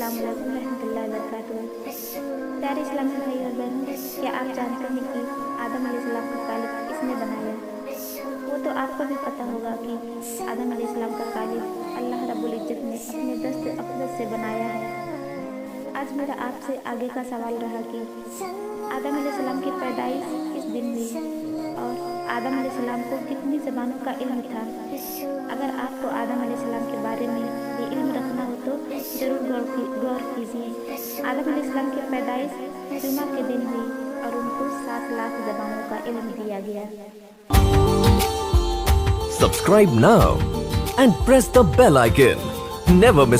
अस्सलाम वालेकुम रहमतुल्लाहि व बरकातुहू। प्यारे इस्लामी भाई और बहनों, क्या आप जानते हैं कि आदम अलैहिस्सलाम का कालिब किसने बनाया? वो तो आपको भी पता होगा कि आदम अलैहिस्सलाम का कालिब अल्लाह रब्बुल इज्जत ने अपने दस्त अक़दस से बनाया है। आज मेरा आपसे आगे का सवाल रहा कि आदम अलैहिस्सलाम की पैदाइश किस दिन हुई और आदम अलैहिस्सलाम को कितनी ज़बानों का इल्म था? अगर आपको आदम अलैहिस्सलाम के बारे में ये इल्म रखना हो तो ज़रूर गौर कीजिए। आदम अलैहिस्सलाम की पैदाइश जुमा के दिन हुई और उनको 7 लाख ज़बानों का इल्म दिया गया। Subscribe now and press the bell icon. Never miss